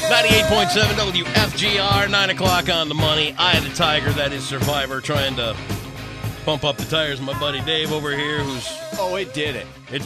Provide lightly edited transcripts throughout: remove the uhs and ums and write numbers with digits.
98.7 WFGR, 9 o'clock on the money. Eye of the Tiger, that is Survivor, trying to pump up the tires. My buddy Dave over here, who's... Oh, it did it. He's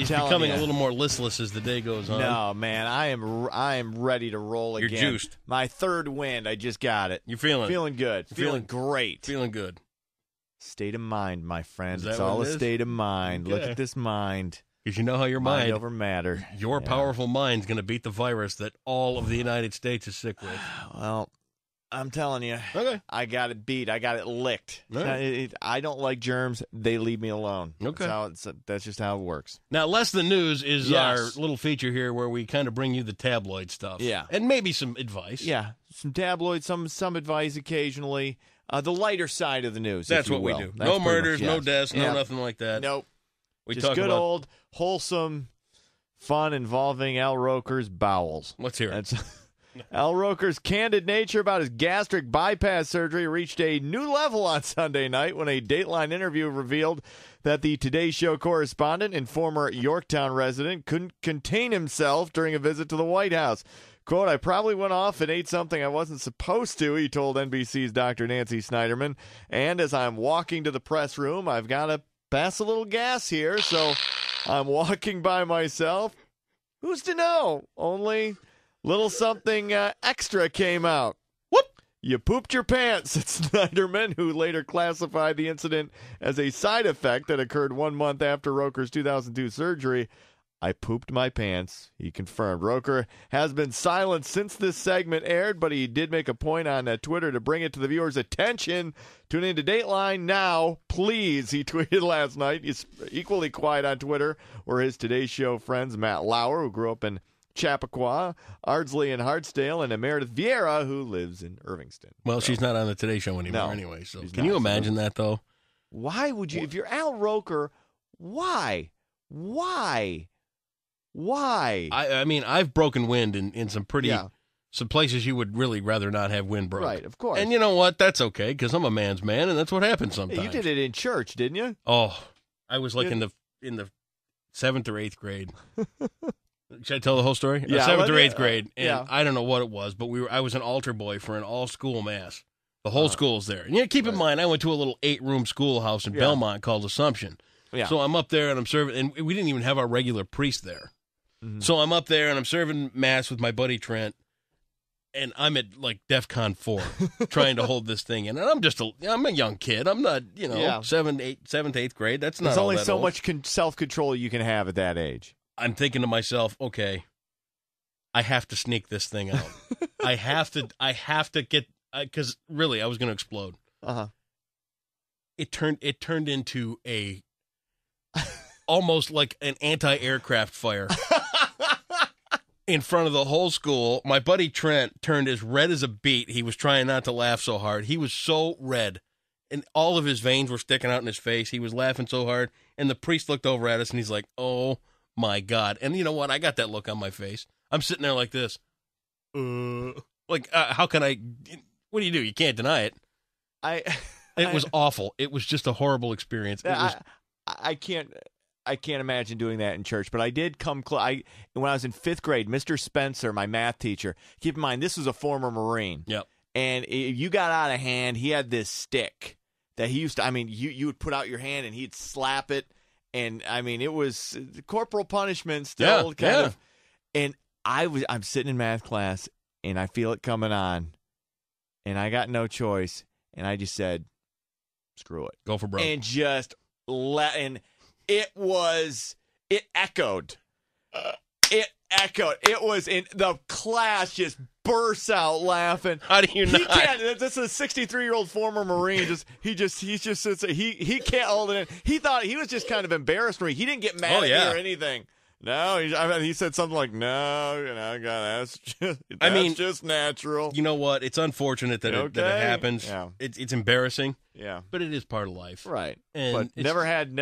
becoming a little more listless as the day goes on. No, man, I am ready to roll again. You're juiced. My third wind, I just got it. You're feeling good. Feeling great. Feeling good. State of mind, my friend. Is that It's all what a it is? state of mind. Okay. Look at this mind. Because you know how your Mind mind over matter. Your Yeah. powerful mind's going to beat the virus that all of the United States is sick with. Well, I'm telling you, Okay. I got it beat. I got it licked. All right. I don't like germs. They leave me alone. Okay. That's just how it works. Now, Less Than News is Yes. our little feature here where we kind of bring you the tabloid stuff. Yeah. And maybe some advice. Yeah, some tabloids, some advice occasionally. The lighter side of the news. That's if you what we will. do. That's No pretty murders, much, no yes. deaths, no Yeah. nothing like that. Nope. We Just talk good about old, wholesome fun involving Al Roker's bowels. Let's hear it. That's Al Roker's candid nature about his gastric bypass surgery reached a new level on Sunday night when a Dateline interview revealed that the Today Show correspondent and former Yorktown resident couldn't contain himself during a visit to the White House. Quote, I probably went off and ate something I wasn't supposed to, he told NBC's Dr. Nancy Snyderman. And as I'm walking to the press room, I've got to pass a little gas here, so I'm walking by myself. Who's to know? Only little something extra came out. Whoop! You pooped your pants, said Snyderman, who later classified the incident as a side effect that occurred 1 month after Roker's 2002 surgery. I pooped my pants, he confirmed. Roker has been silent since this segment aired, but he did make a point on Twitter to bring it to the viewers' attention. Tune into Dateline now, please, he tweeted last night. He's equally quiet on Twitter were his Today Show friends Matt Lauer, who grew up in Chappaqua, Ardsley and Hartsdale, and Meredith Vieira, who lives in Irvingston. Well, So, she's not on the Today Show anymore No, anyway. So she's can not. you imagine that, though? why would you, if you're Al Roker, why? I mean, I've broken wind in some pretty Yeah. some places you would really rather not have wind broke. Right, of course. And you know what? That's okay because I'm a man's man, and that's what happens sometimes. You did it in church, didn't you? Oh, I was like Yeah. in the 7th or 8th grade. Should I tell the whole story? Yeah, 7th or let me- 8th grade, and yeah. I don't know what it was, but I was an altar boy for an all school mass. The whole school's there. And keep in Right. mind, I went to a little 8-room schoolhouse in Yeah. Belmont called Assumption. Yeah. So I'm up there and I'm serving, and we didn't even have our regular priest there. Mhm. So I'm up there and I'm serving mass with my buddy Trent, and I'm at like DEFCON 4 trying to hold this thing in. And I'm a young kid. I'm not, Yeah. 7th, 8th grade. That's not There's all only that so old. much self-control you can have at that age. I'm thinking to myself, okay, I have to sneak this thing out. I have to get, because really I was going to explode. Uh-huh. It turned into a almost like an anti-aircraft fire in front of the whole school. My buddy Trent turned as red as a beet. He was trying not to laugh so hard. He was so red, and all of his veins were sticking out in his face. He was laughing so hard, and the priest looked over at us, and he's like, oh, my God. And you know what? I got that look on my face. I'm sitting there like this. How can I... What do? You can't deny it. It was awful. It was just a horrible experience. It was, I can't imagine doing that in church, but I did come close. When I was in 5th grade, Mr. Spencer, my math teacher, keep in mind, this was a former Marine. Yep. And if you got out of hand, he had this stick that he used to, you would put out your hand and he'd slap it. And, it was corporal punishment still kind of. And I'm sitting in math class and I feel it coming on and I got no choice. And I just said, screw it. Go for broke. And just and it echoed. It echoed. It was in the class just bursts out laughing. How do you not? He can't. This is a 63-year-old former Marine. He can't hold it in. He thought he was just kind of embarrassed. He didn't get mad at me or anything. No, he said something like, "No, God, that's just natural." You know what? It's unfortunate that it happens. Yeah. It's embarrassing. Yeah, but it is part of life, right? And but never had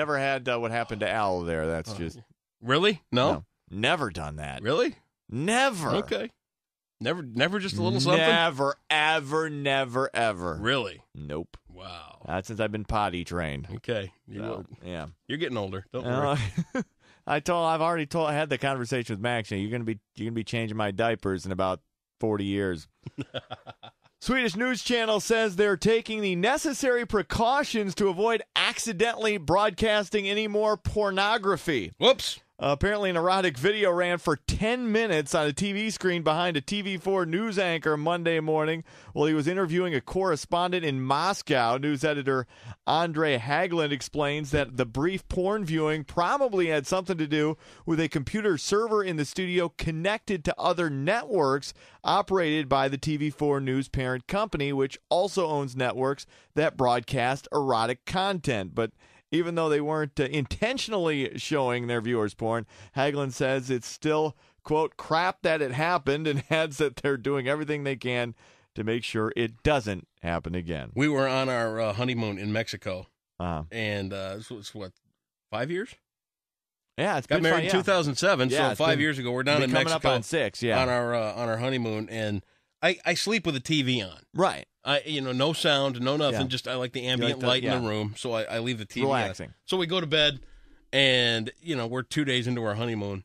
what happened to Al there. That's just really no, never done that. Really, never. Okay, never just a little something. Never, ever, never, ever. Really? Nope. Wow. Not since I've been potty trained. Okay. Yeah. You're getting older. Don't worry. I've already had the conversation with Max. You're gonna be changing my diapers in about 40 years. Swedish news channel says they're taking the necessary precautions to avoid accidentally broadcasting any more pornography. Whoops. Apparently, an erotic video ran for 10 minutes on a TV screen behind a TV4 news anchor Monday morning while he was interviewing a correspondent in Moscow. News editor Andre Haglund explains that the brief porn viewing probably had something to do with a computer server in the studio connected to other networks operated by the TV4 news parent company, which also owns networks that broadcast erotic content. But even though they weren't intentionally showing their viewers porn, Haglund says it's still, quote, crap that it happened, and adds that they're doing everything they can to make sure it doesn't happen again. We were on our honeymoon in Mexico, and it's what, 5 years? Yeah, it's got been married fun, in 2007, yeah, so 5 years ago. We're down in coming Mexico up on 6, yeah, on our honeymoon, and I sleep with the TV on. Right. No sound, no nothing. Yeah. Just I like the ambient light in the room, so I leave the TV relaxing. on. So we go to bed, and we're 2 days into our honeymoon,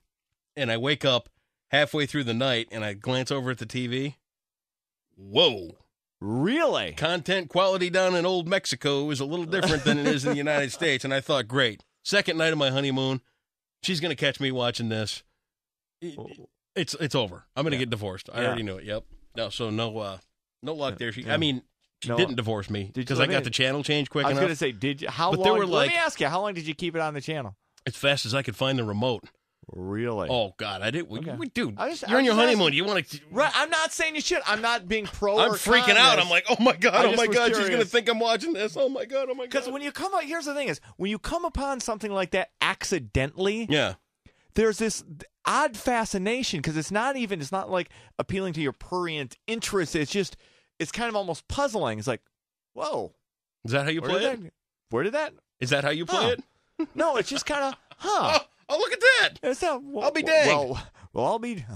and I wake up halfway through the night, and I glance over at the TV. Whoa! Really? Content quality down in old Mexico is a little different than it is in the United States, and I thought, great. Second night of my honeymoon, she's gonna catch me watching this. It's over. I'm gonna get divorced. I already knew it. Yep. No, so no luck there. She didn't divorce me because I got the channel changed quick enough. I was going to say, did you? How but long? Let me ask you, how long did you keep it on the channel? As fast as I could find the remote. Really? Oh God, I did. Okay. Dude, you're on your honeymoon. You want to? Right. I'm not saying you should. I'm not being pro. I'm freaking out. I'm like, oh my God, she's going to think I'm watching this. Oh my God. Because when you come up, here's the thing: is when you come upon something like that accidentally, there's this odd fascination because it's not like appealing to your prurient interest. It's kind of almost puzzling. It's like, whoa. Is that how you play it? Where did that? Is that how you play it? No, it's just kind of, Oh, look at that. I'll be danged. Well,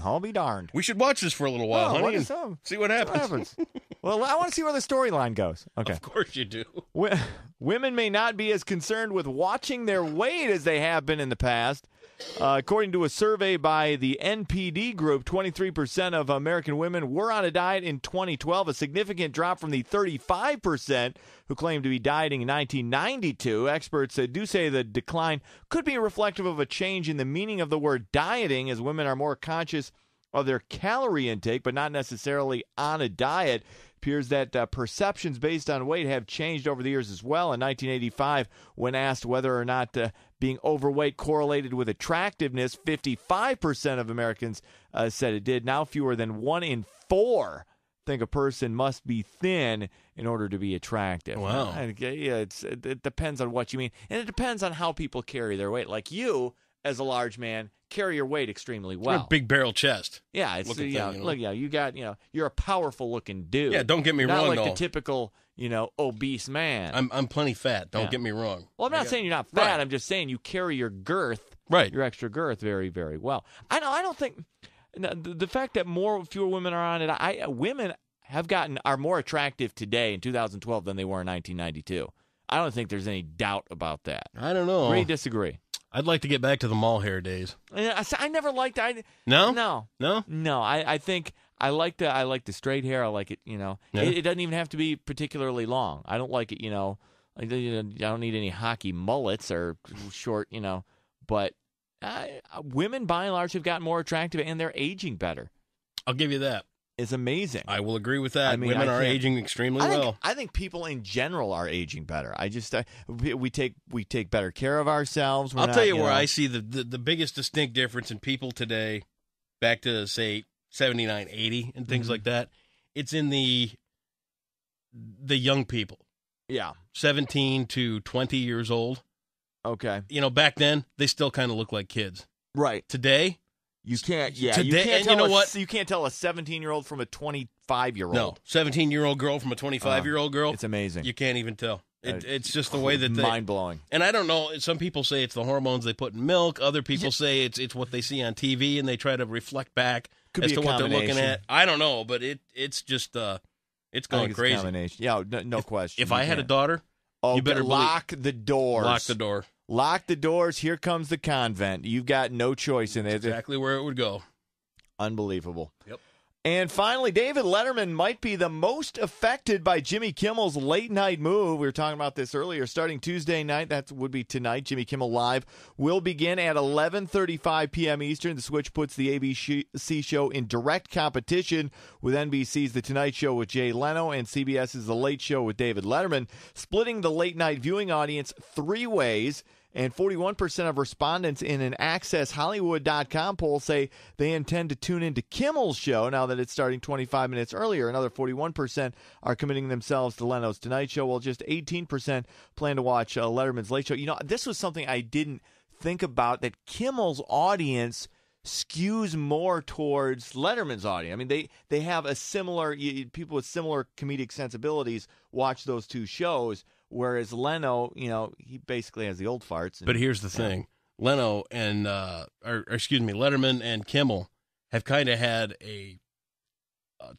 I'll be darned. We should watch this for a little while, honey, and see what happens. Well, I want to see where the storyline goes. Okay. Of course you do. Women may not be as concerned with watching their weight as they have been in the past. According to a survey by the NPD Group, 23% of American women were on a diet in 2012, a significant drop from the 35% who claimed to be dieting in 1992. Experts do say the decline could be reflective of a change in the meaning of the word dieting, as women are more conscious of their calorie intake, but not necessarily on a diet. Appears that perceptions based on weight have changed over the years as well. In 1985, when asked whether or not being overweight correlated with attractiveness, 55% of Americans said it did. Now fewer than 1 in 4 think a person must be thin in order to be attractive. Wow. It depends on what you mean. And it depends on how people carry their weight. Like you, as a large man, carry your weight extremely well. You're a big barrel chest. Yeah, it's you got, you're a powerful looking dude. Yeah, don't get me wrong, not like though. the typical, obese man. I'm plenty fat. Don't get me wrong. Well, I'm not saying you're not fat. Right. I'm just saying you carry your girth, your extra girth, very, very well. I don't think the fact that fewer women are on it. Women are more attractive today in 2012 than they were in 1992. I don't think there's any doubt about that. I don't know. Agree, disagree. I'd like to get back to the mall hair days. I never liked. No. I think I like the straight hair. I like it. It doesn't even have to be particularly long. I don't like it. I don't need any hockey mullets or short. But women by and large have gotten more attractive and they're aging better. I'll give you that. It's amazing. I will agree with that. Women are aging extremely well. I think people in general are aging better. We take better care of ourselves. I'll tell you where I see the biggest distinct difference in people today, back to say 79, 80 and things like that. It's in the young people. Yeah, 17 to 20 years old. Okay. Back then they still kind of look like kids. Right. Today. You can't. Yeah, today, you can't and tell you know what? You can't tell a 17-year-old from a 25-year-old. No, 17-year-old girl from a 25-year-old girl. It's amazing. You can't even tell. It's just the way that mind-blowing. And I don't know. Some people say it's the hormones they put in milk. Other people say it's what they see on TV, and they try to reflect back as to what they're looking at. I don't know, but it's just it's going crazy. It's a combination. Yeah, no question. If I had a daughter, you better lock the doors. Lock the door. Lock the doors. Here comes the convent. You've got no choice in it. Exactly where it would go. Unbelievable. Yep. And finally, David Letterman might be the most affected by Jimmy Kimmel's late-night move. We were talking about this earlier. Starting Tuesday night, that would be tonight, Jimmy Kimmel Live will begin at 11:35 p.m. Eastern. The switch puts the ABC show in direct competition with NBC's The Tonight Show with Jay Leno and CBS's The Late Show with David Letterman, splitting the late-night viewing audience three ways. And 41% of respondents in an AccessHollywood.com poll say they intend to tune into Kimmel's show now that it's starting 25 minutes earlier. Another 41% are committing themselves to Leno's Tonight Show, while just 18% plan to watch Letterman's Late Show. You know, this was something I didn't think about, that Kimmel's audience skews more towards Letterman's audience. I mean, they have a similar, people with similar comedic sensibilities watch those two shows. Whereas Leno, you know, he basically has the old farts. But here's the thing. Leno and, Letterman and Kimmel have kind of had a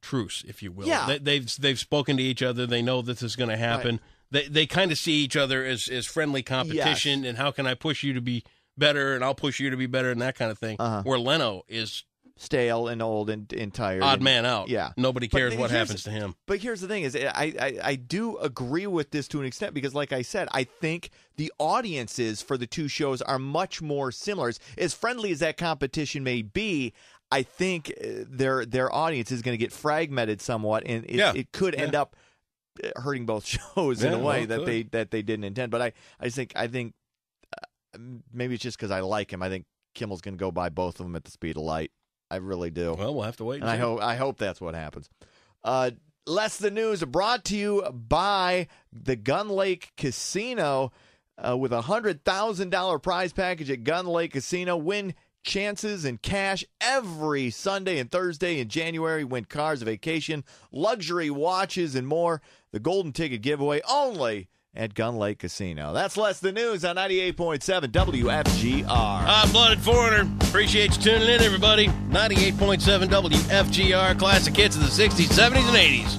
truce, if you will. Yeah. They've spoken to each other. They know this is going to happen. Right. They kind of see each other as friendly competition, and how can I push you to be better, and I'll push you to be better, and that kind of thing. Where Leno is stale and old and tired. Odd man out. Yeah. Nobody cares what happens to him. But here's the thing is I do agree with this to an extent, because like I said, I think the audiences for the two shows are much more similar. As friendly as that competition may be, I think their audience is going to get fragmented somewhat, and it could end up hurting both shows in a way that they didn't intend. But I think maybe it's just because I like him. I think Kimmel's going to go by both of them at the speed of light. I really do. Well, we'll have to wait. And I hope that's what happens. Less Than News brought to you by the Gun Lake Casino with a $100,000 prize package at Gun Lake Casino. Win chances and cash every Sunday and Thursday in January. Win cars, a vacation, luxury watches, and more. The Golden Ticket giveaway only at Gun Lake Casino. That's Less Than News on 98.7 WFGR. Blooded Foreigner. Appreciate you tuning in, everybody. 98.7 WFGR, classic hits of the 60s, 70s, and 80s.